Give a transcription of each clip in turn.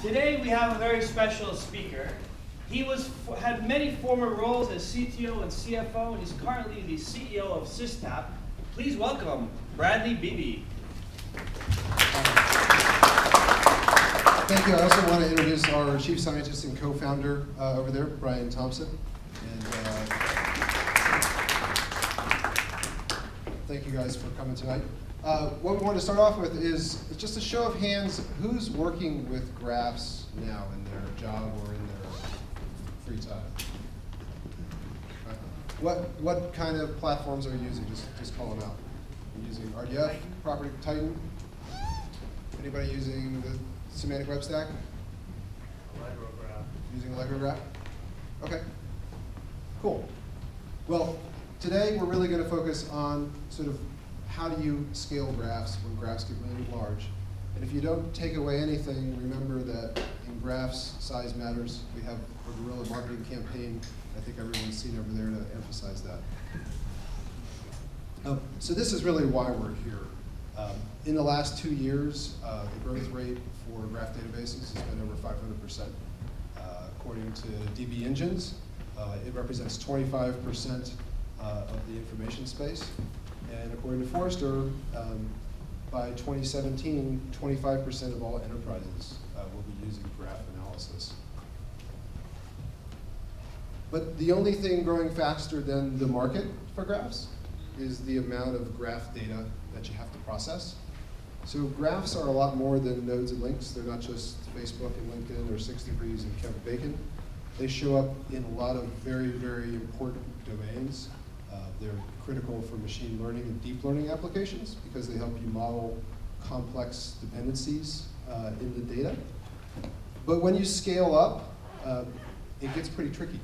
Today we have a very special speaker. He had many former roles as CTO and CFO, and he's currently the CEO of SYSTAP. Please welcome Bradley Bebee. Thank you. I also want to introduce our chief scientist and co-founder over there, Brian Thompson. And thank you guys for coming tonight. What we want to start off with is just a show of hands. Who's working with graphs now in their job or in their free time? What kind of platforms are you using? Just call them out. Are you using RDF, Property Titan? Anybody using the semantic web stack? Using BlazeGraph? Okay, cool. Well, today we're really going to focus on sort of how do you scale graphs when graphs get really large. And if you don't take away anything, remember that in graphs, size matters. We have a guerrilla marketing campaign. I think everyone's seen over there to emphasize that. So this is really why we're here. In the last 2 years, the growth rate for graph databases has been over 500%. According to DB Engines, it represents 25% of the information space. And according to Forrester, by 2017, 25% of all enterprises will be using graph analysis. But the only thing growing faster than the market for graphs is the amount of graph data that you have to process. So graphs are a lot more than nodes and links. They're not just Facebook and LinkedIn or 6 Degrees and Kevin Bacon. They show up in a lot of very, very important domains. They're critical for machine learning and deep learning applications because they help you model complex dependencies in the data. But when you scale up, it gets pretty tricky.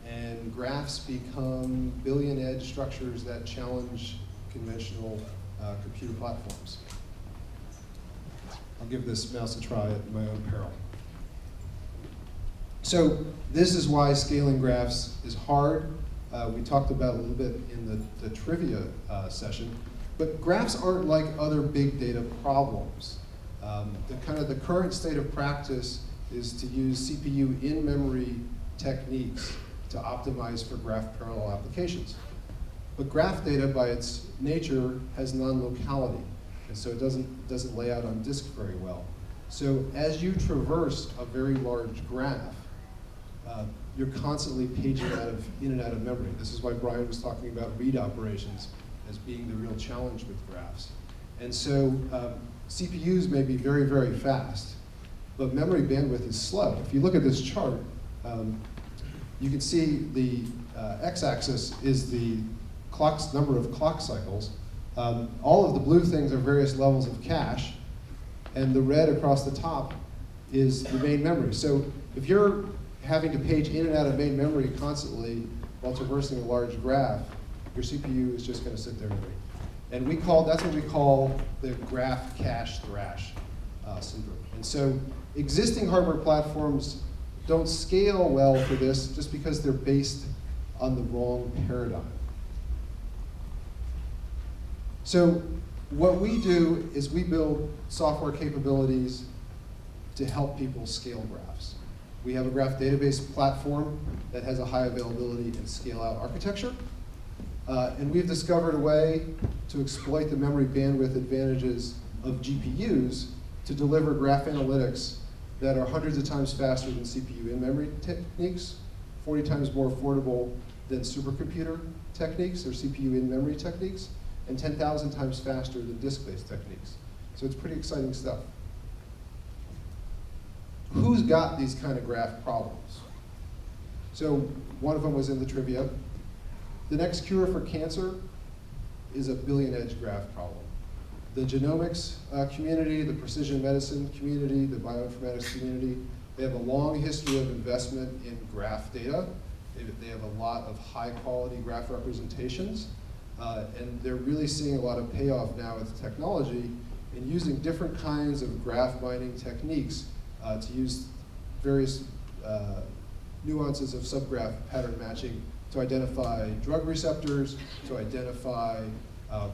And graphs become billion-edge structures that challenge conventional computer platforms. I'll give this mouse a try at my own peril. So this is why scaling graphs is hard. We talked about a little bit in the trivia session, but graphs aren't like other big data problems. The current state of practice is to use CPU in-memory techniques to optimize for graph parallel applications. But graph data, by its nature, has non-locality, and so it doesn't lay out on disk very well. So as you traverse a very large graph, you're constantly paging in and out of memory. This is why Brian was talking about read operations as being the real challenge with graphs. And so CPUs may be very, very fast, but memory bandwidth is slow. If you look at this chart, you can see the x-axis is the number of clock cycles. All of the blue things are various levels of cache, and the red across the top is the main memory. So if you're having to page in and out of main memory constantly while traversing a large graph, your CPU is just going to sit there and wait. And that's what we call the graph cache thrash syndrome. And so existing hardware platforms don't scale well for this just because they're based on the wrong paradigm. So what we do is we build software capabilities to help people scale graphs. We have a graph database platform that has a high availability and scale-out architecture. And we've discovered a way to exploit the memory bandwidth advantages of GPUs to deliver graph analytics that are hundreds of times faster than CPU in-memory techniques, 40 times more affordable than supercomputer techniques or CPU in-memory techniques, and 10,000 times faster than disk-based techniques. So it's pretty exciting stuff. Who's got these kind of graph problems? So one of them was in the trivia. The next cure for cancer is a billion-edge graph problem. The genomics community, the precision medicine community, the bioinformatics community, they have a long history of investment in graph data. They have a lot of high-quality graph representations, and they're really seeing a lot of payoff now with technology in using different kinds of graph mining techniques to use various nuances of subgraph pattern matching to identify drug receptors, to identify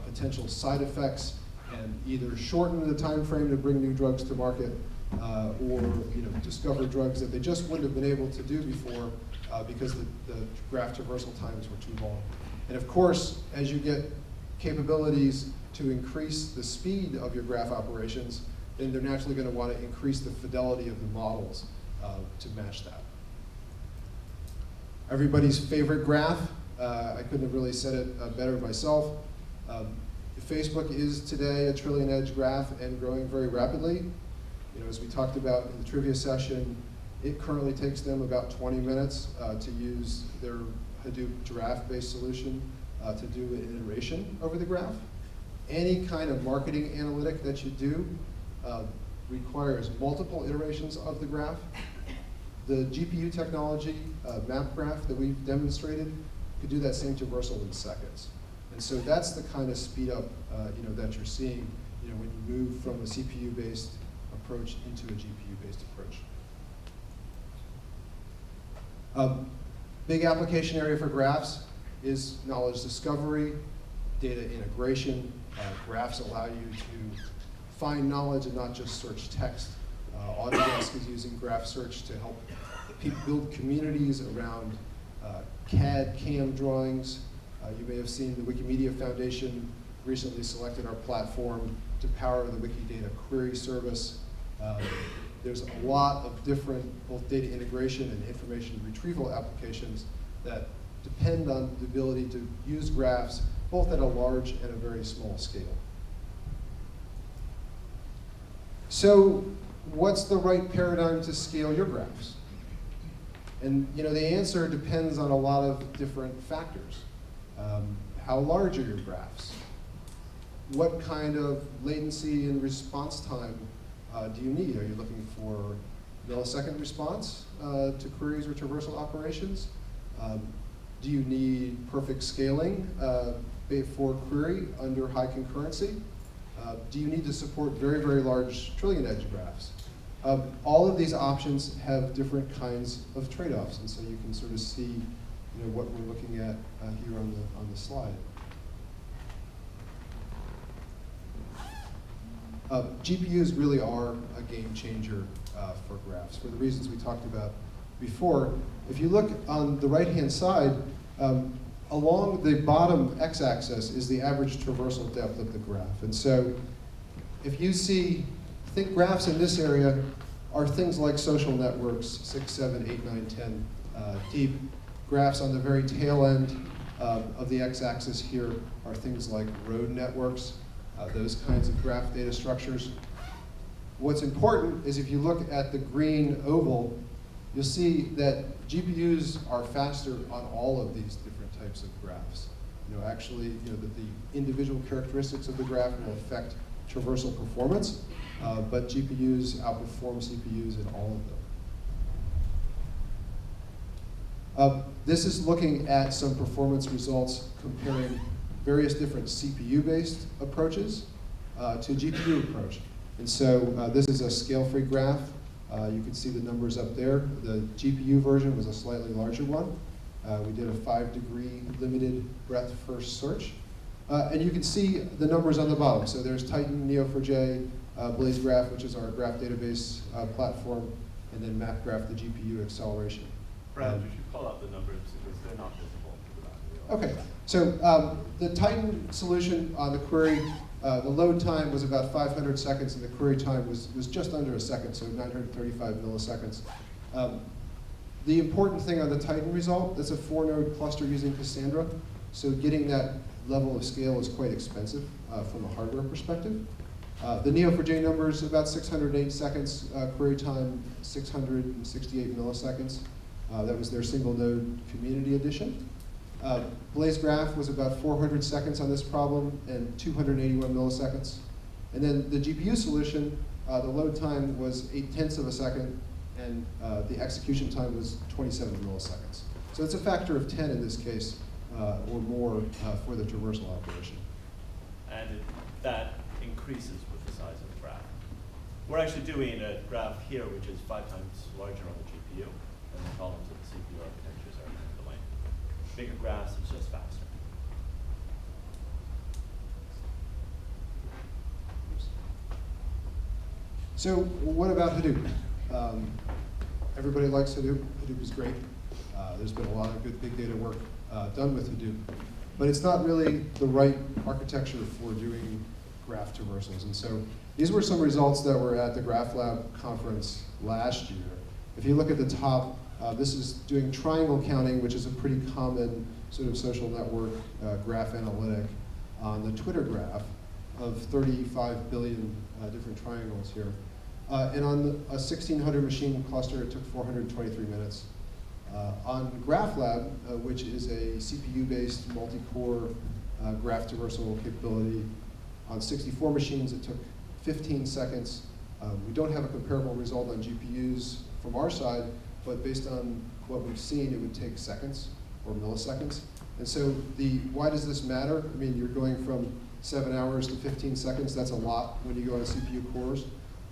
potential side effects, and either shorten the time frame to bring new drugs to market or discover drugs that they just wouldn't have been able to do before because the graph traversal times were too long. And of course, as you get capabilities to increase the speed of your graph operations, then they're naturally going to want to increase the fidelity of the models to match that. Everybody's favorite graph. I couldn't have really said it better myself. Facebook is today a trillion-edge graph and growing very rapidly. As we talked about in the trivia session, it currently takes them about 20 minutes to use their Hadoop giraffe-based solution to do an iteration over the graph. Any kind of marketing analytic that you do requires multiple iterations of the graph. The GPU technology, MapGraph, that we've demonstrated, could do that same traversal in seconds. And so that's the kind of speed up that you're seeing when you move from a CPU-based approach into a GPU-based approach. Big application area for graphs is knowledge discovery, data integration. Graphs allow you to find knowledge and not just search text. Autodesk is using graph search to help people build communities around CAD, CAM drawings. You may have seen the Wikimedia Foundation recently selected our platform to power the Wikidata query service. There's a lot of different both data integration and information retrieval applications that depend on the ability to use graphs both at a large and a very small scale. So what's the right paradigm to scale your graphs? And the answer depends on a lot of different factors. How large are your graphs? What kind of latency and response time do you need? Are you looking for millisecond response to queries or traversal operations? Do you need perfect scaling for query under high concurrency? Do you need to support very, very large trillion-edge graphs? All of these options have different kinds of trade-offs, and so you can sort of see what we're looking at here on the slide. GPUs really are a game changer for graphs for the reasons we talked about before. If you look on the right-hand side, along the bottom x-axis is the average traversal depth of the graph. And so if you think graphs in this area are things like social networks, 6, 7, 8, 9, 10 deep. Graphs on the very tail end of the x-axis here are things like road networks, those kinds of graph data structures. What's important is if you look at the green oval, you'll see that GPUs are faster on all of these different types of graphs. Actually, that the individual characteristics of the graph will affect traversal performance, but GPUs outperform CPUs in all of them. This is looking at some performance results comparing various different CPU-based approaches to a GPU approach. And so this is a ScaleFree Graph. You can see the numbers up there. The GPU version was a slightly larger one. We did a 5-degree limited breadth first search. And you can see the numbers on the bottom. So there's Titan, Neo4j, BlazeGraph, which is our graph database platform, and then MapGraph, the GPU acceleration. Brad, you should call out the numbers because they're not visible. Okay, so the Titan solution on the query, the load time was about 500 seconds, and the query time was just under a second, so 935 milliseconds. The important thing on the Titan result, that's a 4-node cluster using Cassandra, so getting that level of scale is quite expensive from a hardware perspective. The Neo4j numbers, about 608 seconds, query time 668 milliseconds. That was their single node community edition. BlazeGraph was about 400 seconds on this problem and 281 milliseconds. And then the GPU solution, the load time was 0.8 of a second, and the execution time was 27 milliseconds. So it's a factor of 10 in this case, or more for the traversal operation. And that increases with the size of the graph. We're actually doing a graph here which is 5 times larger on the GPU, and the columns of the CPU architectures are in the lane. Bigger graphs is just faster. So what about Hadoop? Everybody likes Hadoop. Hadoop is great. There's been a lot of good big data work done with Hadoop. But it's not really the right architecture for doing graph traversals. And so these were some results that were at the Graph Lab conference last year. If you look at the top, this is doing triangle counting, which is a pretty common sort of social network graph analytic on the Twitter graph of 35 billion different triangles here. And on a 1600 machine cluster, it took 423 minutes. On GraphLab, which is a CPU-based multi-core graph traversal capability, on 64 machines, it took 15 seconds. We don't have a comparable result on GPUs from our side, but based on what we've seen, it would take seconds or milliseconds. And so why does this matter? I mean, you're going from 7 hours to 15 seconds. That's a lot when you go on CPU cores.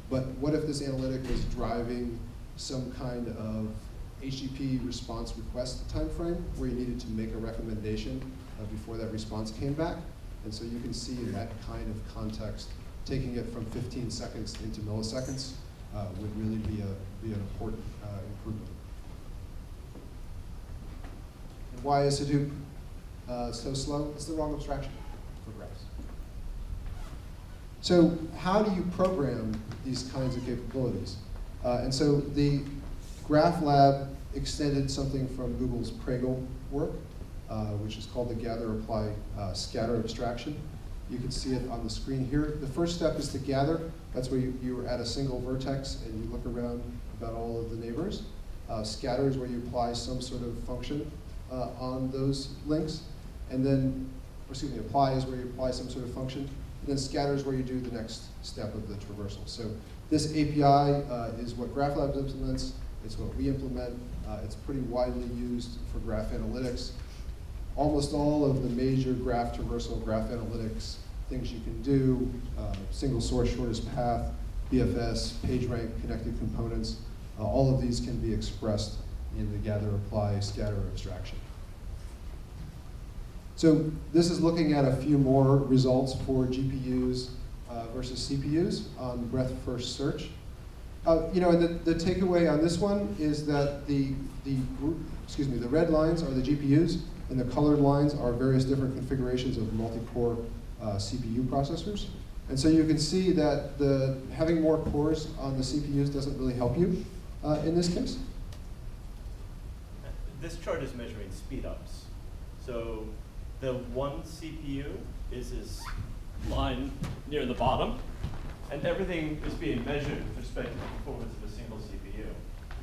But what if this analytic was driving some kind of HTTP response request time frame where you needed to make a recommendation before that response came back? And so you can see in that kind of context, taking it from 15 seconds into milliseconds would really be an important improvement. And why is Hadoop so slow? It's the wrong abstraction for graphs. So how do you program these kinds of capabilities? And so the Graph Lab extended something from Google's Pregel work, which is called the gather, apply, scatter abstraction. You can see it on the screen here. The first step is to gather. That's where you're at a single vertex and you look around about all of the neighbors. Scatter is where you apply some sort of function on those links. And then, apply is where you apply some sort of function. And then scatter is where you do the next step of the traversal. So this API is what GraphLab implements. It's what we implement. It's pretty widely used for graph analytics. Almost all of the major graph traversal, graph analytics things you can do, single source, shortest path, BFS, PageRank, connected components, all of these can be expressed in the gather, apply, scatter abstraction. So this is looking at a few more results for GPUs versus CPUs on breadth-first search. And the takeaway on this one is that the red lines are the GPUs, and the colored lines are various different configurations of multi-core CPU processors. And so you can see that having more cores on the CPUs doesn't really help you in this case. This chart is measuring speedups. So the one CPU is this line near the bottom, and everything is being measured with respect to the performance of a single CPU.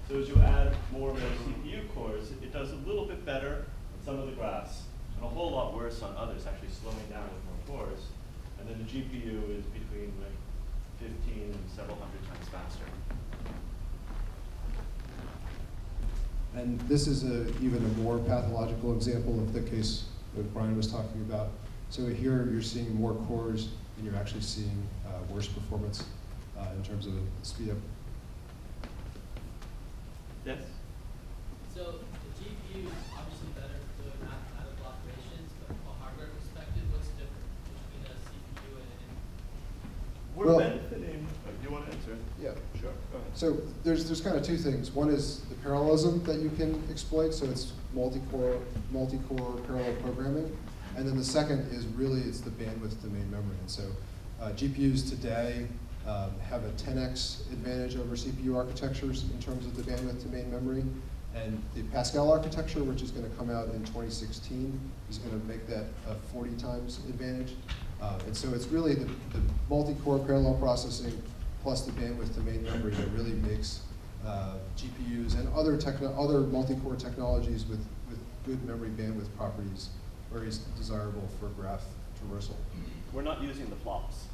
So as you add more and more CPU cores, it does a little bit better on some of the graphs, and a whole lot worse on others, actually slowing down with more cores. And then the GPU is between like 15 and several hundred times faster. And this is even a more pathological example of the case that Brian was talking about. So here you're seeing more cores, and you're actually seeing worse performance in terms of speed up. Yes? So the GPU is obviously better for doing mathematical operations, but from a hardware perspective, what's different between a CPU and an We're benefiting. Do you want to answer? Yeah. Sure. Go ahead. So there's kind of two things. One is the parallelism that you can exploit, so it's multi-core parallel programming. And then the second is it's the bandwidth domain memory. And so GPUs today have a 10x advantage over CPU architectures in terms of the bandwidth domain memory. And the Pascal architecture, which is going to come out in 2016, is going to make that a 40 times advantage. And so it's really the multi-core parallel processing plus the bandwidth domain memory that really makes GPUs and other multi-core technologies with good memory bandwidth properties very desirable for graph traversal. We're not using the flops.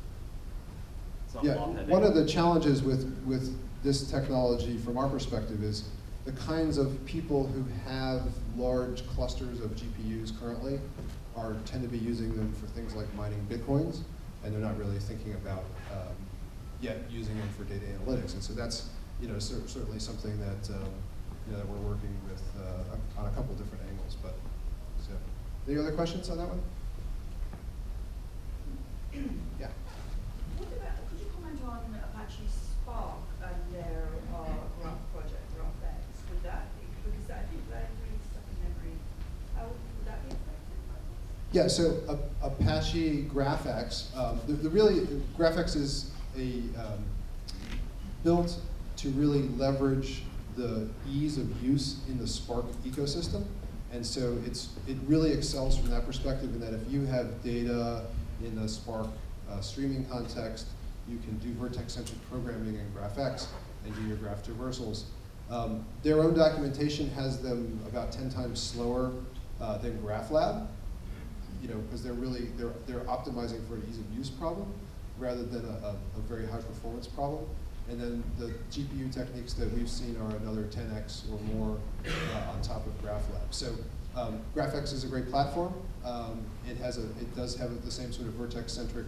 It's not Yeah, flop heavy. one of the challenges with this technology from our perspective is the kinds of people who have large clusters of GPUs currently tend to be using them for things like mining Bitcoins, and they're not really thinking about yet using them for data analytics. And so that's certainly something that that we're working with on a couple different angles. But so, any other questions on that one? Yeah. Could you comment on Apache's Spark and their graph project, GraphX, would that be, because I think that really stuck in memory, how would that be affected by this? Yeah, so Apache GraphX, GraphX is built to really leverage the ease of use in the Spark ecosystem. And so it really excels from that perspective in that if you have data in the Spark streaming context, you can do vertex-centric programming in GraphX and do your graph traversals. Their own documentation has them about 10 times slower than GraphLab, because they're optimizing for an ease of use problem rather than a very high performance problem. And then the GPU techniques that we've seen are another 10x or more on top of GraphLab. So GraphX is a great platform. It does have the same sort of vertex-centric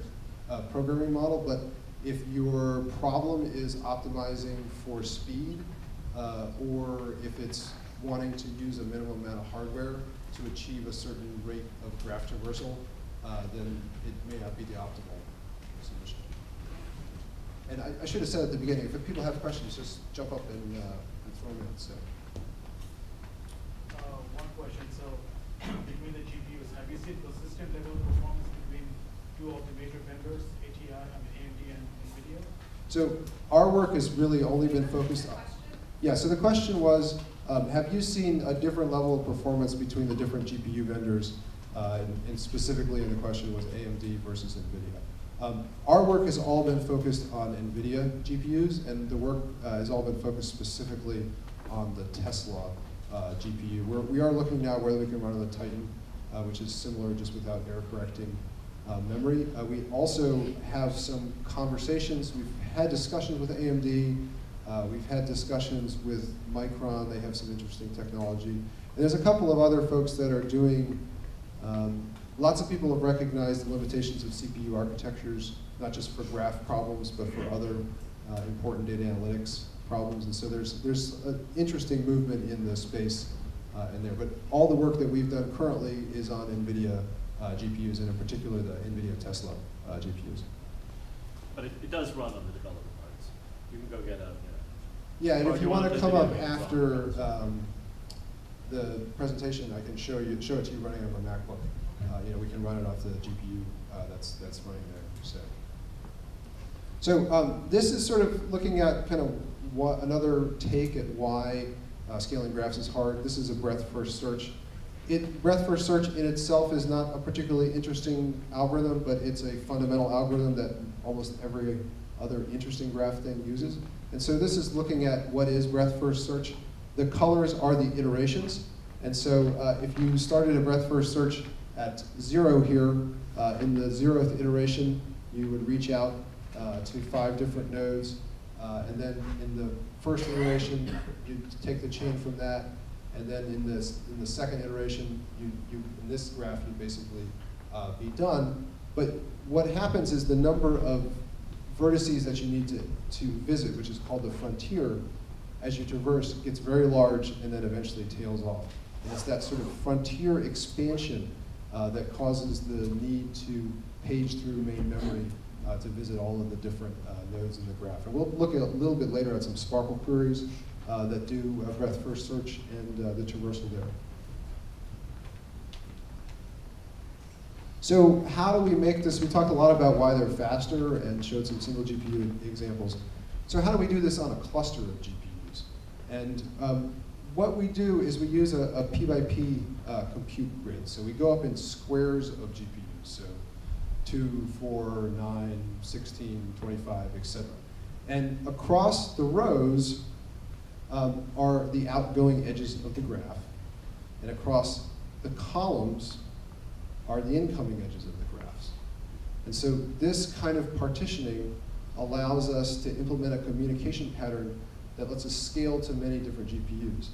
programming model, but if your problem is optimizing for speed, or if it's wanting to use a minimum amount of hardware to achieve a certain rate of graph traversal, then it may not be the optimal solution. And I should have said at the beginning, if people have questions, just jump up and throw them in. So. One question. So between the GPUs, have you seen consistent level of performance between two of the major vendors, AMD and NVIDIA? So our work has really only been focused on. Yeah. So the question was, have you seen a different level of performance between the different GPU vendors? And specifically, the question was AMD versus NVIDIA. Our work has all been focused on NVIDIA GPUs, and the work has all been focused specifically on the Tesla GPU. We are looking now whether we can run on the Titan, which is similar just without error correcting memory. We also have some conversations. We've had discussions with AMD. We've had discussions with Micron. They have some interesting technology. And there's a couple of other folks that are doing lots of people have recognized the limitations of CPU architectures, not just for graph problems, but for other important data analytics problems. And so there's an interesting movement in the space in there. But all the work that we've done currently is on NVIDIA GPUs, and in particular the NVIDIA Tesla GPUs. But it does run on the developer parts. You can go get a. Yeah, and if you want to come up video after the presentation, I can show it to you running on my MacBook. We can run it off the GPU that's running there. So this is sort of looking at kind of another take at why scaling graphs is hard. This is a breadth-first search. Breadth-first search in itself is not a particularly interesting algorithm, but it's a fundamental algorithm that almost every other interesting graph thing uses. And so this is looking at what is breadth-first search. The colors are the iterations. And so if you started a breadth-first search at 0 here, in the 0th iteration, you would reach out to 5 different nodes. And then in the first iteration, you take the chain from that. And then in the second iteration, in this graph, you basically be done. But what happens is the number of vertices that you need to visit, which is called the frontier, as you traverse, gets very large and then eventually tails off. And it's that sort of frontier expansion that causes the need to page through main memory to visit all of the different nodes in the graph. And we'll look at a little bit later at some Sparkle queries that do breadth-first search and the traversal there. So how do we make this? We talked a lot about why they're faster and showed some single GPU examples. So how do we do this on a cluster of GPUs? And what we do is we use a P by P compute grid. So we go up in squares of GPUs. So 2, 4, 9, 16, 25, etc. And across the rows are the outgoing edges of the graph. And across the columns are the incoming edges of the graphs. And so this kind of partitioning allows us to implement a communication pattern that lets us scale to many different GPUs.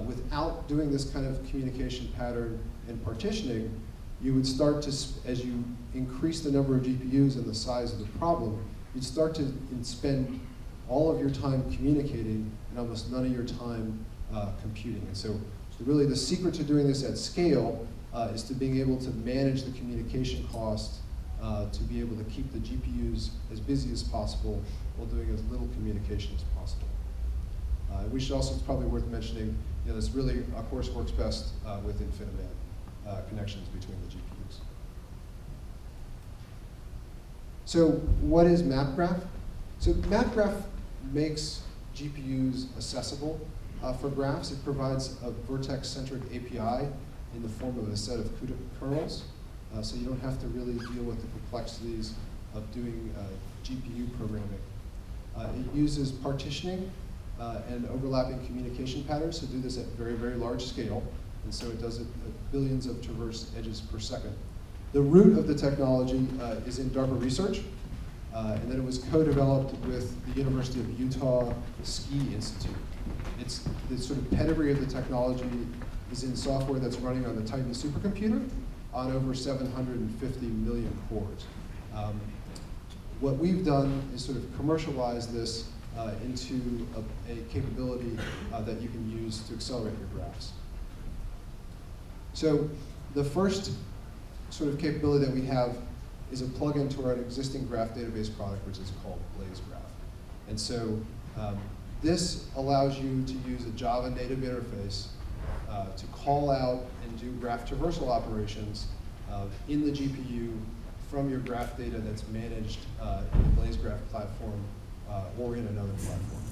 Without doing this kind of communication pattern and partitioning, you would start to, as you increase the number of GPUs and the size of the problem, you'd start to spend all of your time communicating and almost none of your time computing. And so really the secret to doing this at scale is to being able to manage the communication cost to be able to keep the GPUs as busy as possible while doing as little communication as possible. We should also, it's probably worth mentioning, this really, of course, works best with InfiniBand connections between the GPUs. So what is MapGraph? So MapGraph makes GPUs accessible for graphs. It provides a vertex-centric API in the form of a set of CUDA kernels, so you don't have to really deal with the complexities of doing GPU programming. It uses partitioning and overlapping communication patterns to do this at very, very large scale, and so it does it at billions of traverse edges per second. The root of the technology is in DARPA research, and then it was co-developed with the University of Utah Ski Institute. It's the sort of pedigree of the technology is in software that's running on the Titan supercomputer on over 750 million cores. What we've done is sort of commercialize this into a capability that you can use to accelerate your graphs. So the first sort of capability that we have is a plugin to our existing graph database product, which is called BlazeGraph. And so this allows you to use a Java native interface to call out and do graph traversal operations in the GPU from your graph data that's managed in the BlazeGraph platform or in another platform.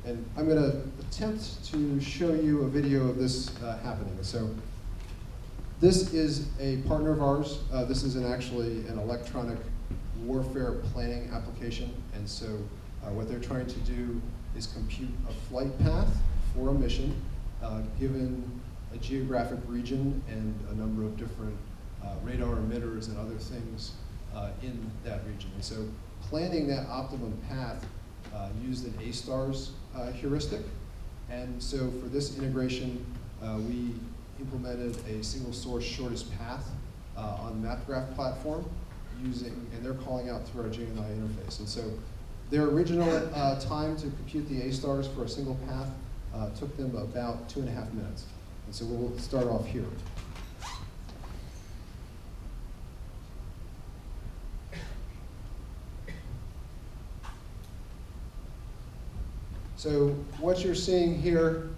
And I'm going to attempt to show you a video of this happening. So this is a partner of ours. This is actually an electronic warfare planning application. And so what they're trying to do is compute a flight path for a mission given a geographic region and a number of different radar emitters and other things in that region. And so planning that optimum path used an A-stars heuristic. And so for this integration, we implemented a single source shortest path on the MapGraph platform and they're calling out through our JNI interface. And so their original time to compute the A-stars for a single path took them about 2.5 minutes. And so we'll start off here. So what you're seeing here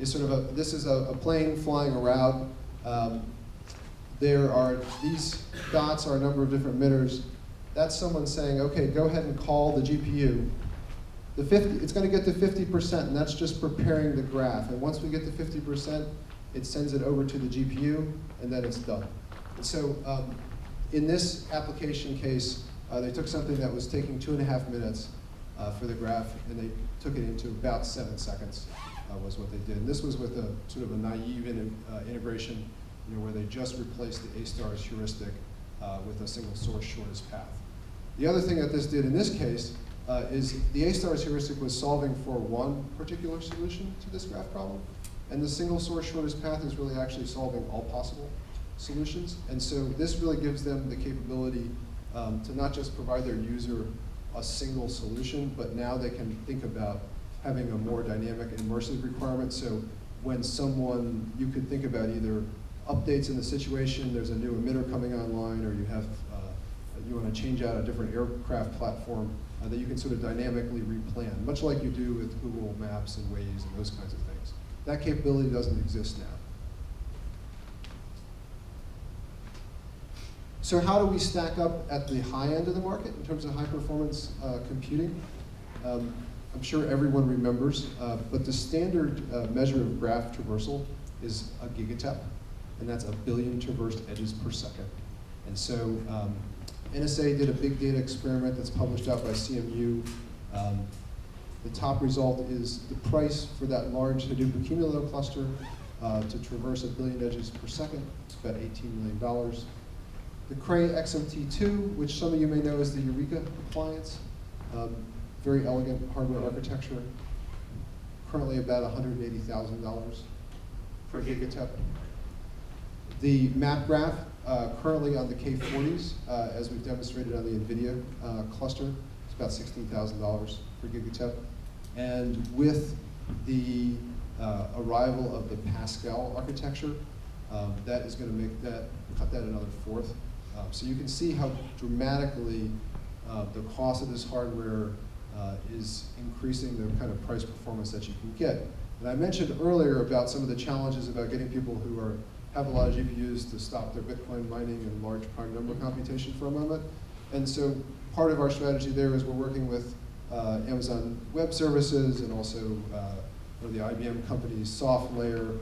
is sort of this is a plane flying around. These dots are a number of different emitters. That's someone saying, okay, go ahead and call the GPU. It's going to get to 50%, and that's just preparing the graph. And once we get to 50%, it sends it over to the GPU, and then it's done. And so in this application case, they took something that was taking 2.5 minutes for the graph, and they took it into about 7 seconds was what they did. And this was with a sort of a naive integration, where they just replaced the A-stars heuristic with a single source shortest path. The other thing that this did in this case is the A-stars heuristic was solving for one particular solution to this graph problem, and the single source shortest path is really actually solving all possible solutions. And so this really gives them the capability to not just provide their user a single solution, but now they can think about having a more dynamic and immersive requirement. So when you could think about either updates in the situation, there's a new emitter coming online, or you want to change out a different aircraft platform, that you can sort of dynamically replan, much like you do with Google Maps and Waze and those kinds of things. That capability doesn't exist now. So how do we stack up at the high end of the market in terms of high performance computing? I'm sure everyone remembers, but the standard measure of graph traversal is a gigatep, and that's 1 billion traversed edges per second. And so NSA did a big data experiment that's published out by CMU. The top result is the price for that large Hadoop accumulator cluster to traverse 1 billion edges per second. It's about $18 million. The Cray XMT2, which some of you may know as the Eureka appliance, very elegant hardware architecture, currently about $180,000 per gigatep. The MapGraph, currently on the K40s, as we've demonstrated on the NVIDIA cluster, it's about $16,000 per gigatep. And with the arrival of the Pascal architecture, that is going to cut that another fourth. So you can see how dramatically the cost of this hardware is increasing the kind of price performance that you can get. And I mentioned earlier about some of the challenges about getting people who have a lot of GPUs to stop their Bitcoin mining and large prime number computation for a moment. And so part of our strategy there is we're working with Amazon Web Services and also one of the IBM company's SoftLayer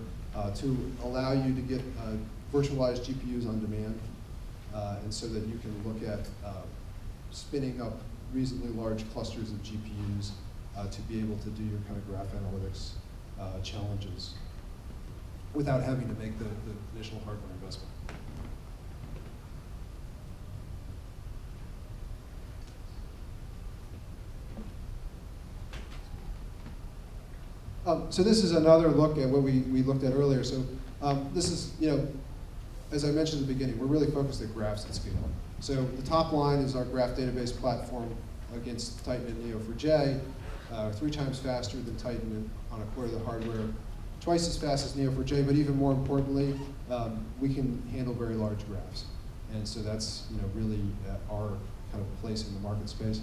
to allow you to get virtualized GPUs on demand, and so that you can look at spinning up reasonably large clusters of GPUs to be able to do your kind of graph analytics challenges without having to make the initial hardware investment. So this is another look at what we looked at earlier. So this is, as I mentioned at the beginning, we're really focused at graphs at scale. So the top line is our graph database platform against Titan and Neo4j, 3 times faster than Titan on a quarter of the hardware, twice as fast as Neo4j, but even more importantly, we can handle very large graphs. And so that's really our kind of place in the market space.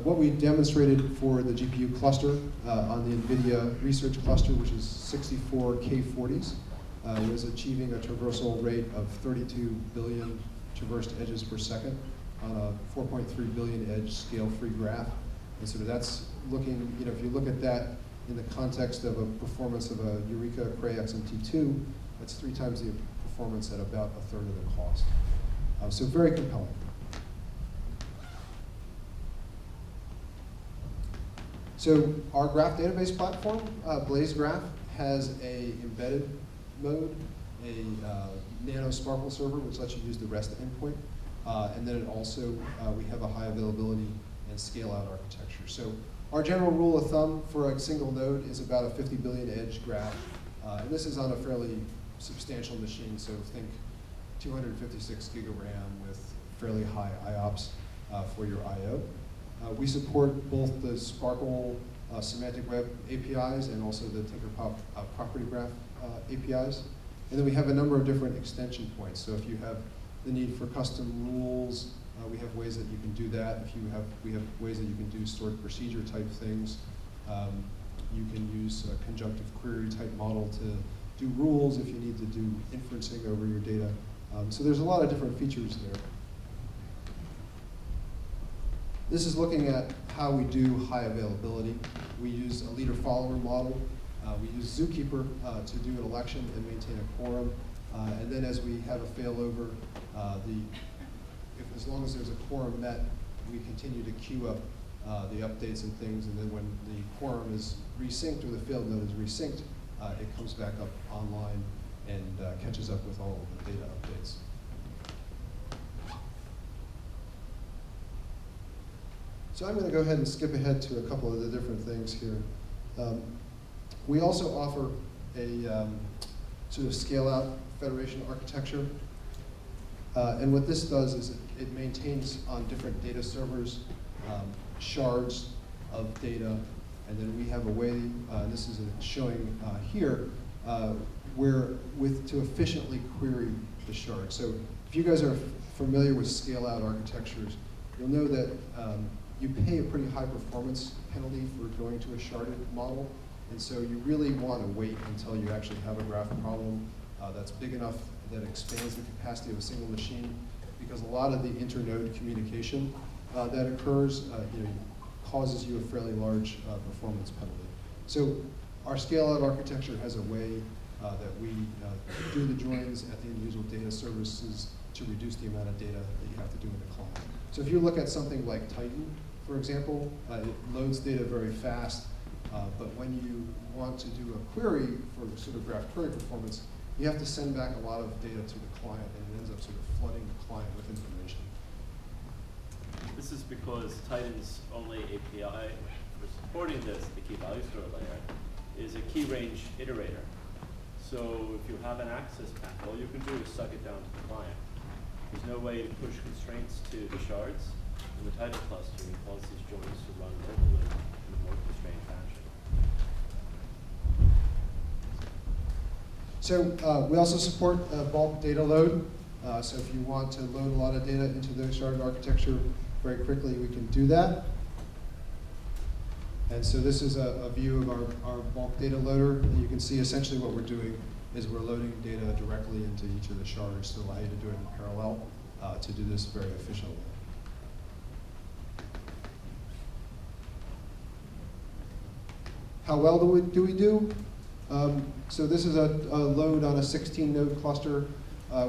What we demonstrated for the GPU cluster on the NVIDIA research cluster, which is 64 K40s, was achieving a traversal rate of 32 billion traversed edges per second on a 4.3 billion edge scale-free graph. And so that's looking, if you look at that in the context of a performance of a Eureka Cray XMT2, that's 3 times the performance at about a third of the cost. So very compelling. So our graph database platform, BlazeGraph, has a embedded mode, a nano Sparkle server, which lets you use the REST endpoint, and then it also, we have a high availability and scale-out architecture. So our general rule of thumb for a single node is about a 50 billion edge graph, and this is on a fairly substantial machine, so think 256 gig of RAM with fairly high IOPS for your I/O. We support both the Sparkle semantic web APIs and also the Tinkerpop property graph APIs. And then we have a number of different extension points. So if you have the need for custom rules, we have ways that you can do that. We have ways that you can do stored procedure type things. You can use a conjunctive query type model to do rules if you need to do inferencing over your data. So there's a lot of different features there. This is looking at how we do high availability. We use a leader-follower model. We use Zookeeper to do an election and maintain a quorum. And then as we have a failover, as long as there's a quorum met, we continue to queue up the updates and things. And then when the quorum is resynced or the failed node is resynced, it comes back up online and catches up with all of the data updates. So I'm going to go ahead and skip ahead to a couple of the different things here. We also offer a sort of scale-out federation architecture. And what this does is it maintains on different data servers shards of data. And then we have a way, and this is showing here, where to efficiently query the shards. So if you guys are familiar with scale-out architectures, you'll know that you pay a pretty high performance penalty for going to a sharded model. And so you really want to wait until you actually have a graph problem that's big enough that expands the capacity of a single machine, because a lot of the internode communication that occurs causes you a fairly large performance penalty. So our scale-out architecture has a way that we do the joins at the individual data services to reduce the amount of data that you have to do in the client. So if you look at something like Titan, for example, it loads data very fast, but when you want to do a query for sort of graph query performance, you have to send back a lot of data to the client, and it ends up sort of flooding the client with information. This is because Titan's only API for supporting this, the key value store layer, is a key range iterator. So if you have an access path, all you can do is suck it down to the client. There's no way to push constraints to the shards in the Titan cluster and cause these joins to run locally in a more constrained fashion. So we also support bulk data load. So if you want to load a lot of data into the sharded architecture very quickly, we can do that. And so this is a view of our bulk data loader. And you can see essentially what we're doing is we're loading data directly into each of the shards to allow you to do it in parallel to do this very efficiently. How well do we do? So this is a load on a 16-node cluster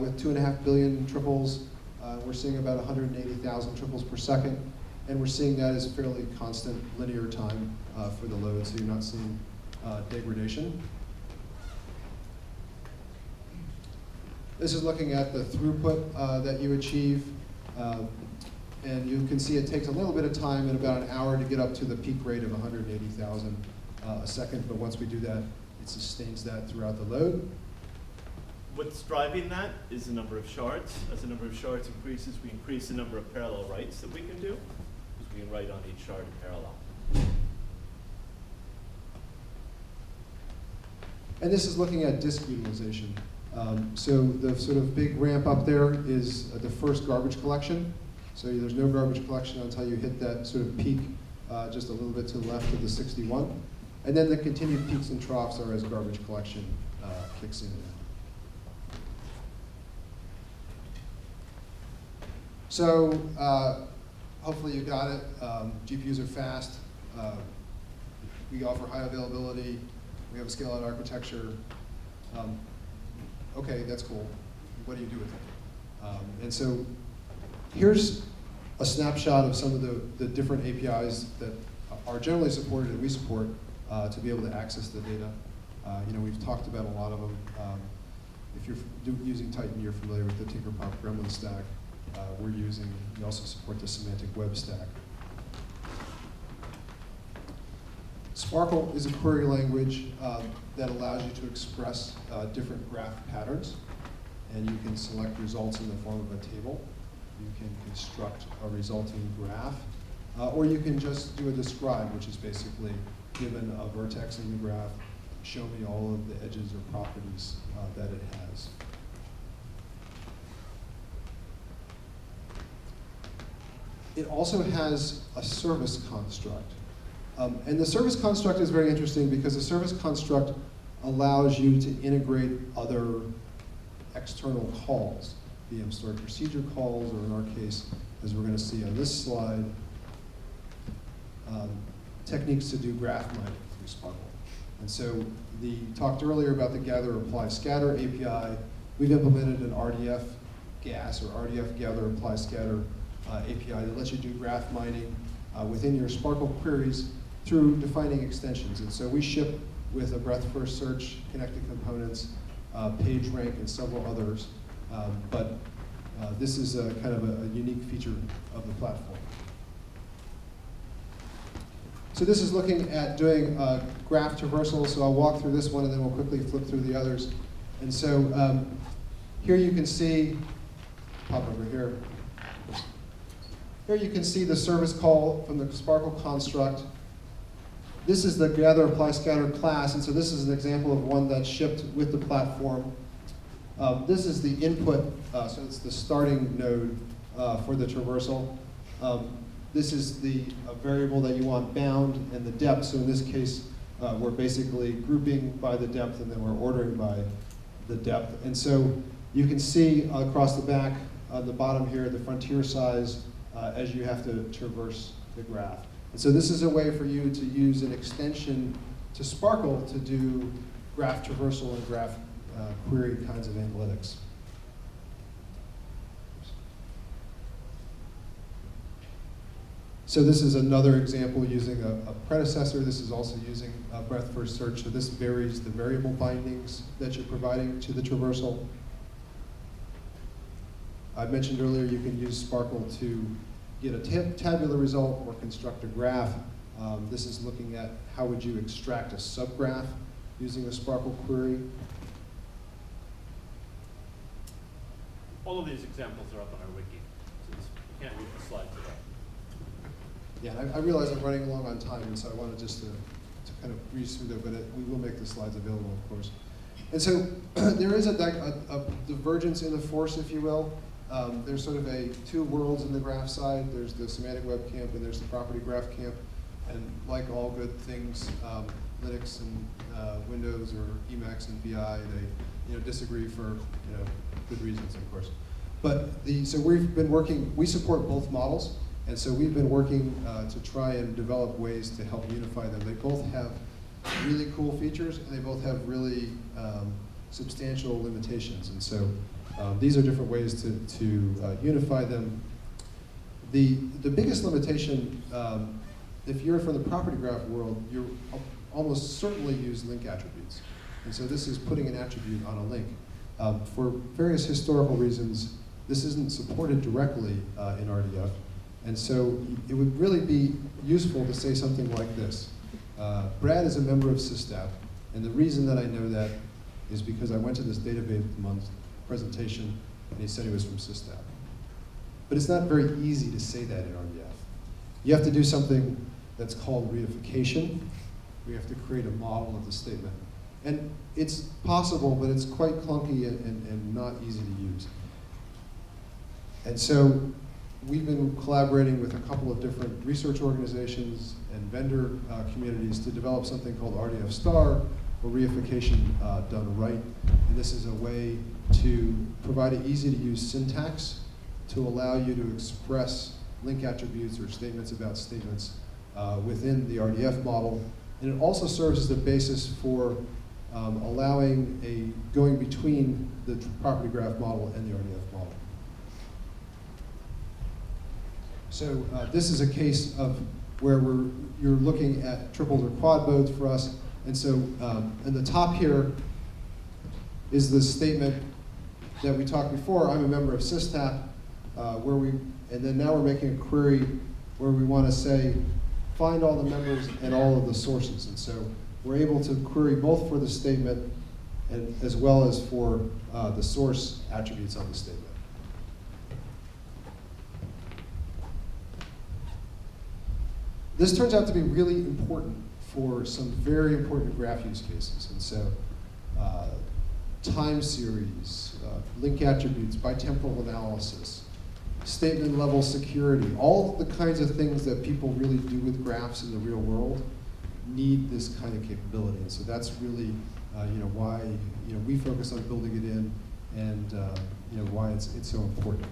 with 2.5 billion triples. We're seeing about 180,000 triples per second. And we're seeing that as fairly constant linear time for the load, so you're not seeing degradation. This is looking at the throughput that you achieve. And you can see it takes a little bit of time, in about an hour, to get up to the peak rate of 180,000 a second. But once we do that, it sustains that throughout the load. What's driving that is the number of shards. As the number of shards increases, we increase the number of parallel writes that we can do, because we can write on each shard in parallel. And this is looking at disk utilization. So the sort of big ramp up there is the first garbage collection. So there's no garbage collection until you hit that sort of peak just a little bit to the left of the 61. And then the continued peaks and troughs are as garbage collection kicks in and out. So hopefully you got it. GPUs are fast. We offer high availability. We have a scale-out architecture. Okay, that's cool. What do you do with it? And so here's a snapshot of some of the different APIs that are generally supported and we support to be able to access the data. We've talked about a lot of them. If you're using Titan, you're familiar with the Tinkerpop Gremlin stack. We also support the semantic web stack. Sparkle is a query language that allows you to express different graph patterns, and you can select results in the form of a table. You can construct a resulting graph, or you can just do a describe, which is basically given a vertex in the graph, show me all of the edges or properties that it has. It also has a service construct. And the service construct is very interesting because the service construct allows you to integrate other external calls, VM stored procedure calls, or in our case, as we're going to see on this slide, techniques to do graph mining through Sparkle. And so we talked earlier about the gather, apply, scatter API. We've implemented an RDF GAS, or RDF gather, apply, scatter API that lets you do graph mining within your Sparkle queries through defining extensions. And so we ship with a breadth-first search, connected components, PageRank, and several others. But this is kind of a unique feature of the platform. So this is looking at doing graph traversal. So I'll walk through this one, and then we'll quickly flip through the others. And so here you can see, pop over here. Here you can see the service call from the Sparkle construct. This is the gather, apply, scatter class, and so this is an example of one that's shipped with the platform. This is the input, so it's the starting node for the traversal. This is the variable that you want bound and the depth, so in this case, we're basically grouping by the depth and then we're ordering by the depth. And so you can see across the back, on the bottom here, the frontier size as you have to traverse the graph. And so this is a way for you to use an extension to Sparkle to do graph traversal and graph query kinds of analytics. So this is another example using a predecessor. This is also using breadth-first search. So this varies the variable bindings that you're providing to the traversal. I mentioned earlier you can use Sparkle to get a tabular result or construct a graph. This is looking at how would you extract a subgraph using a Sparkle query. All of these examples are up on our wiki, so you can't read the slide today. Yeah, I realize I'm running along on time, and so I wanted just to kind of breeze through there, but we will make the slides available, of course. And so there is a divergence in the force, if you will. There's sort of two worlds in the graph side. There's the semantic web camp and there's the property graph camp. And like all good things, Linux and Windows or Emacs and VI, they disagree for good reasons, of course. But so we've been working. We support both models, and so we've been working to try and develop ways to help unify them. They both have really cool features, and they both have really substantial limitations. And so these are different ways to unify them. The biggest limitation, if you're from the property graph world, you're almost certainly use link attributes. And so this is putting an attribute on a link. For various historical reasons, this isn't supported directly in RDF. And so it would really be useful to say something like this. Brad is a member of SYSTAP, and the reason that I know that is because I went to this database month presentation, and he said he was from SYSTAP. But it's not very easy to say that in RDF. You have to do something that's called reification. We have to create a model of the statement. And it's possible, but it's quite clunky and not easy to use. And so we've been collaborating with a couple of different research organizations and vendor communities to develop something called RDF star, or reification done right. And this is a way to provide an easy-to-use syntax to allow you to express link attributes or statements about statements within the RDF model. And it also serves as the basis for allowing going between the property graph model and the RDF model. So this is a case of where you're looking at triples or quad modes for us. And so in the top here is the statement that we talked before. I'm a member of SYSTAP, and then now we're making a query where we want to say, find all the members and all of the sources. And so we're able to query both for the statement and as well as for the source attributes on the statement. This turns out to be really important for some very important graph use cases. And so time series, link attributes, bitemporal analysis, statement level security, all the kinds of things that people really do with graphs in the real world need this kind of capability. And so that's really why we focus on building it in, and why it's so important.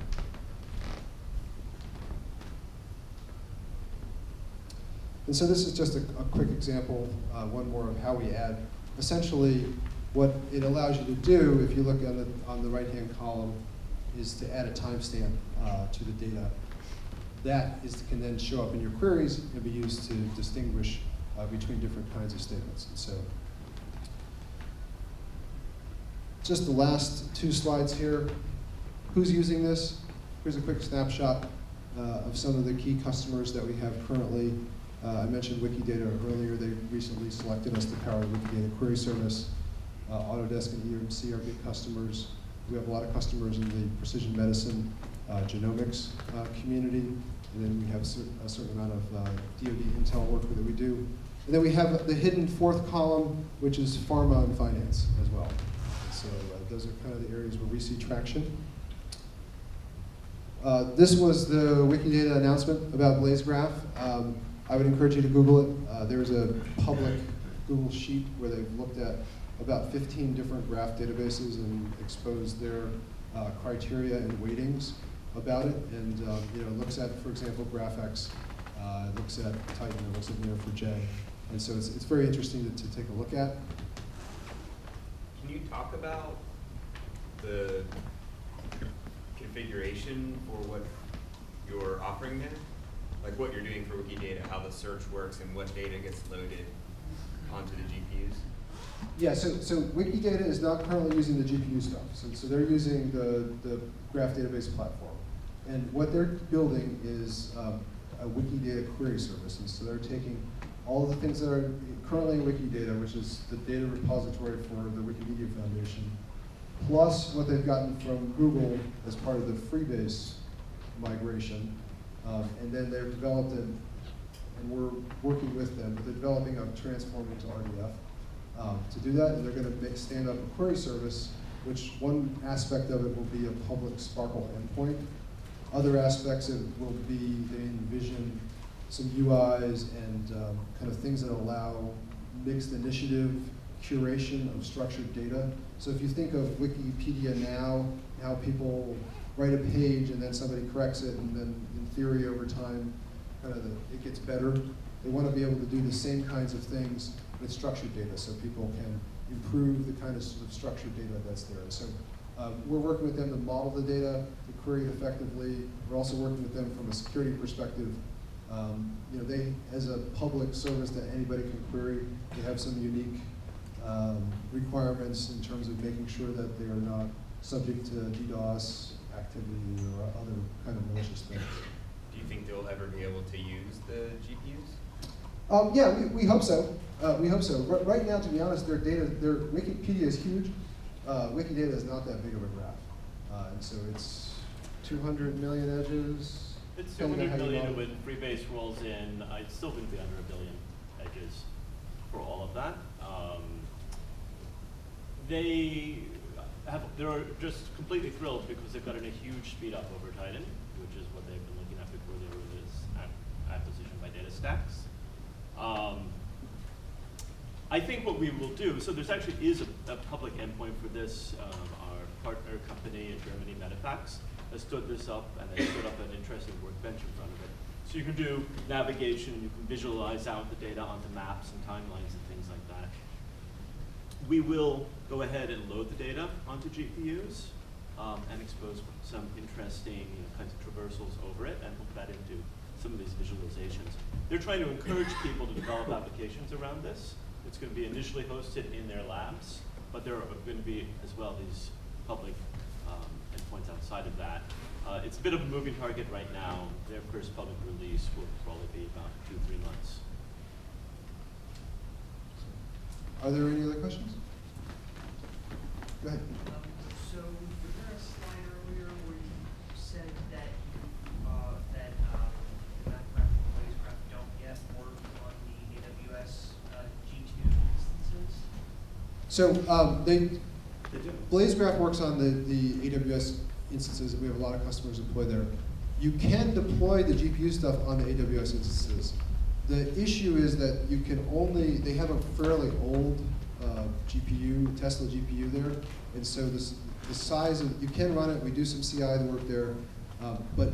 And so this is just a quick example, one more of how we add. Essentially, what it allows you to do, if you look on the right-hand column, is to add a timestamp to the data. That can then show up in your queries and be used to distinguish between different kinds of statements. And so, just the last two slides here. Who's using this? Here's a quick snapshot of some of the key customers that we have currently. I mentioned Wikidata earlier. They recently selected us to power the Wikidata query service. Autodesk and EMC are big customers. We have a lot of customers in the precision medicine, genomics community. And then we have a certain amount of DoD Intel work that we do. And then we have the hidden fourth column, which is pharma and finance as well. And so those are kind of the areas where we see traction. This was the Wikidata announcement about BlazeGraph. I would encourage you to Google it. There's a public Google sheet where they've looked at about 15 different graph databases and exposed their criteria and weightings about it. And it looks at, for example, GraphX. It looks at Titan. It looks at Neo4j. And so it's very interesting to take a look at. Can you talk about the configuration for what you're offering there? Like what you're doing for Wikidata, how the search works, and what data gets loaded onto the GPUs? Yeah, so Wikidata is not currently using the GPU stuff. So they're using the graph database platform. And what they're building is a Wikidata query service. And so they're taking all of the things that are currently in Wikidata, which is the data repository for the Wikimedia Foundation, plus what they've gotten from Google as part of the Freebase migration. And then they've developed it, and we're working with them, but they're developing a transform into RDF. to do that, and they're going to stand up a query service, which one aspect of it will be a public Sparkle endpoint. Other aspects it will be, they envision some UIs and kind of things that allow mixed initiative curation of structured data. So if you think of Wikipedia now, how people write a page and then somebody corrects it, and then in theory over time, it gets better. They want to be able to do the same kinds of things with structured data, so people can improve the kind of structured data that's there. And so we're working with them to model the data, to query it effectively. We're also working with them from a security perspective. They, as a public service that anybody can query, they have some unique requirements in terms of making sure that they are not subject to DDoS activity or other kind of malicious things. Do you think they'll ever be able to use the GPUs? Yeah, we hope so. We hope so. Right now, to be honest, their Wikipedia is huge. Wikidata is not that big of a graph, and so it's 200 million edges. It's 200 million with freebase rolls in. I still think be under 1 billion edges for all of that. They're just completely thrilled because they've gotten a huge speed up over Titan, which is what they've been looking at before they were this acquisition by DataStax. I think what we will do, so there's actually is a public endpoint for this. Our partner company in Germany, Medifax, has stood this up, and they stood up an interesting workbench in front of it. So you can do navigation, you can visualize out the data onto maps and timelines and things like that. We will go ahead and load the data onto GPUs and expose some interesting kinds of traversals over it and hook that into some of these visualizations. They're trying to encourage people to develop applications around this. It's going to be initially hosted in their labs, but there are going to be as well these public endpoints outside of that. It's a bit of a moving target right now. Their first public release will probably be about 2-3 months. Are there any other questions? Go ahead. So was there a slide earlier where you said that MapGraph and BlazeGraph don't yet work on the AWS G2 instances? So They do. BlazeGraph works on the AWS instances, and we have a lot of customers deploy there. You can deploy the GPU stuff on the AWS instances. The issue is that you can only, they have a fairly old GPU, Tesla GPU there, and so the size of, you can run it, we do some CI work there, but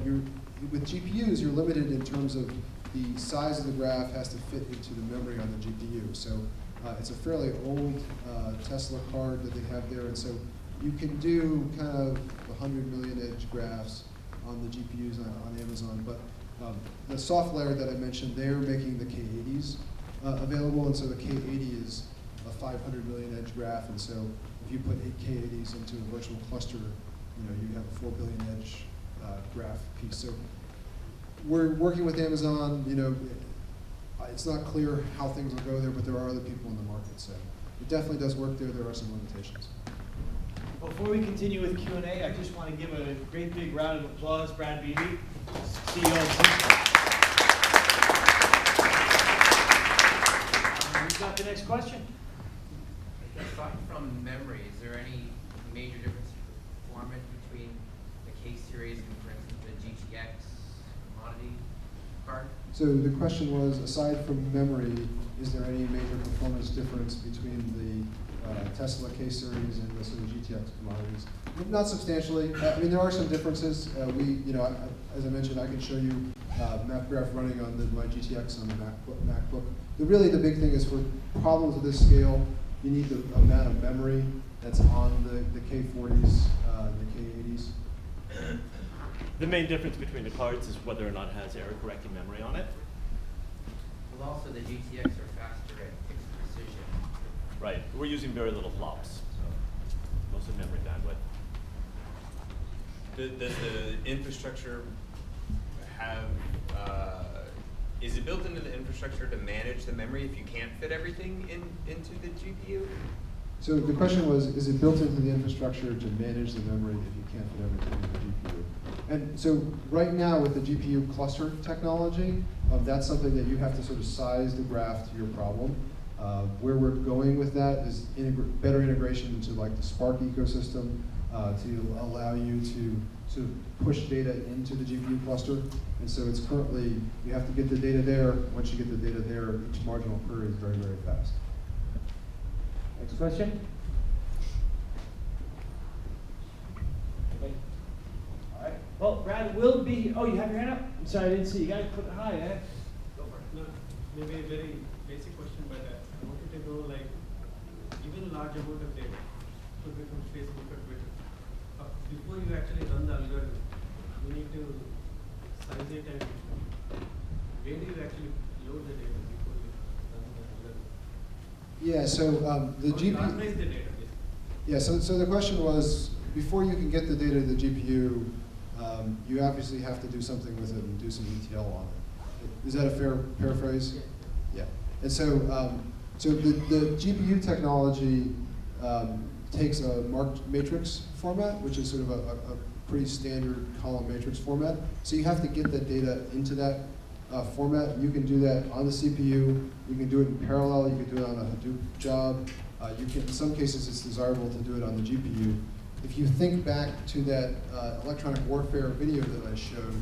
with GPUs, you're limited in terms of the size of the graph has to fit into the memory on the GPU. So it's a fairly old Tesla card that they have there, and so you can do kind of 100 million edge graphs on the GPUs on Amazon, but the soft layer that I mentioned, they're making the K80s available, and so the K80 is a 500 million edge graph, and so if you put 8 K80s into a virtual cluster, you have a 4 billion edge graph piece. So we're working with Amazon. It's not clear how things will go there, but there are other people in the market, so it definitely does work there. There are some limitations. Before we continue with Q&A, I just want to give a great big round of applause, Brad Bebee, CEO of SYSTAP. We've got the next question. Aside from memory, is there any major difference in performance between the K series and, for instance, the GTX commodity card? So the question was, aside from memory, is there any major performance difference between the Tesla K series and the sort of GTX commodities? Not substantially. I mean, there are some differences. As I mentioned, I can show you MapGraph running on my GTX on the MacBook. Really, the big thing is for problems of this scale, you need the amount of memory that's on the K40s, the K80s. The main difference between the cards is whether or not it has error-correcting memory on it. Well, also the GTX are faster at fixed precision. Right. We're using very little flops, so mostly memory bandwidth. Does the infrastructure have, is it built into the infrastructure to manage the memory if you can't fit everything into the GPU? So the question was, is it built into the infrastructure to manage the memory if you can't fit everything in the GPU? And so right now with the GPU cluster technology, that's something that you have to sort of size the graph to your problem. Where we're going with that is better integration into like the Spark ecosystem to allow you to push data into the GPU cluster. And so it's currently, you have to get the data there. Once you get the data there, each marginal query is very, very fast. Next question. Okay. All right. Well, Brad will be. Oh, you have your hand up? I'm sorry, I didn't see. You got to put it high, eh? Go for it. No, maybe a very basic question, but I wanted to know, like, even a large amount of data could be from Facebook or Twitter. Before you actually run the algorithm, you need to size it, and where do you actually load the data before you run the algorithm? Yeah, so the How do you GPU. organize the data, basically? Yeah, so the question was, before you can get the data to the GPU, you obviously have to do something with it and do some ETL on it. Is that a fair paraphrase? Yeah. Yeah. And so, the GPU technology takes a marked matrix format, which is sort of a pretty standard column matrix format. So you have to get the data into that format. You can do that on the CPU. You can do it in parallel. You can do it on a Hadoop job. You can, in some cases, it's desirable to do it on the GPU. If you think back to that electronic warfare video that I showed,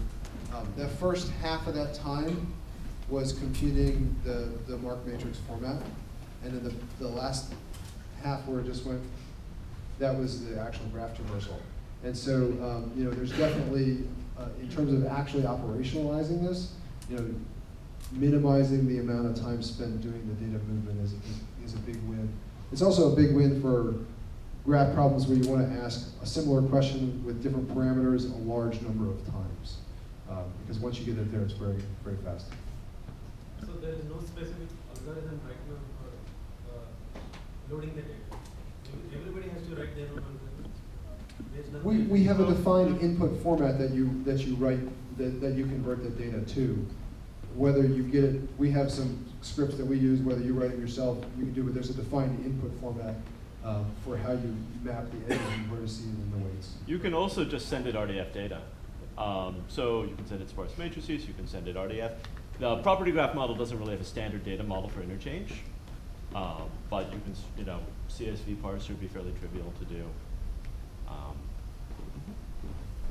that first half of that time was computing the mark matrix format. And then the last half where it just went, that was the actual graph traversal. And so, there's definitely, in terms of actually operationalizing this, minimizing the amount of time spent doing the data movement is a big win. It's also a big win for graph problems where you want to ask a similar question with different parameters a large number of times. Because once you get it there, it's very, very fast. So there is no specific algorithm right now for loading the data. Everybody has to write their own algorithm. There's nothing. We have a defined input format that you write that you convert the data to. Whether you get it, we have some scripts that we use. Whether you write it yourself, you can do it. There's a defined input format for how you map the edges and where to see it in the weights. You can also just send it RDF data. So you can send it sparse matrices, you can send it RDF. The property graph model doesn't really have a standard data model for interchange, but you can, CSV parser would be fairly trivial to do.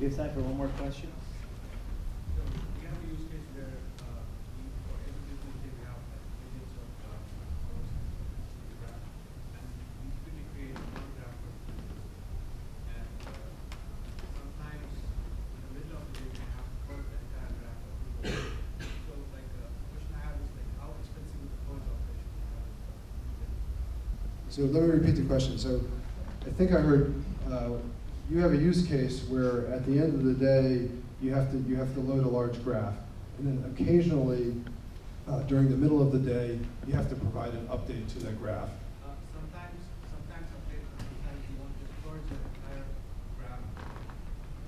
We have time for one more question. So we have a use case where for every business they have millions of rows in the graph, and we typically create one graph per business. And sometimes in the middle of the day we have to purge the entire graph. So like the question I have is like how expensive is the purge operation? So let me repeat the question. So I think I heard you have a use case where at the end of the day you have to load a large graph, and then occasionally during the middle of the day you have to provide an update to that graph. Sometimes update, sometimes you want to purge the entire graph.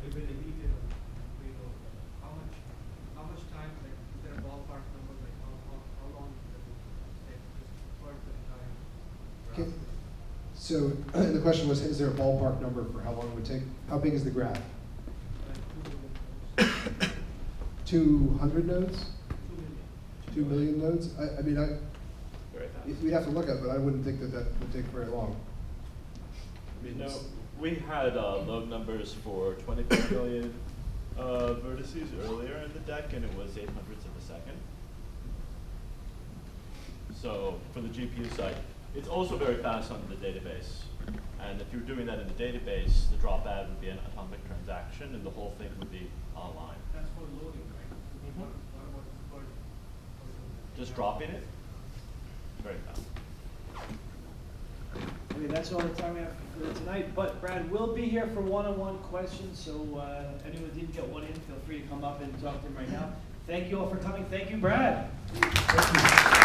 Maybe delete it or create over. How much time, like is there a ballpark number, like how long does it take just to purge the entire graph? Okay. So the question was, is there a ballpark number for how long it would take? How big is the graph? 200 nodes? 2 million nodes? I mean, Very fast. we'd have to look at it, but I wouldn't think that would take very long. I mean, No, we had load numbers for 25 million vertices earlier in the deck, and it was 800ths of a second. So for the GPU side, it's also very fast on the database. And if you're doing that in the database, the drop add would be an atomic transaction, and the whole thing would be online. That's for loading, right? What about the purge? Just dropping it, very fast. I mean, that's all the time we have for tonight, but Brad will be here for one-on-one questions, so anyone who didn't get one in, feel free to come up and talk to him right now. Thank you all for coming. Thank you, Brad. Thank you.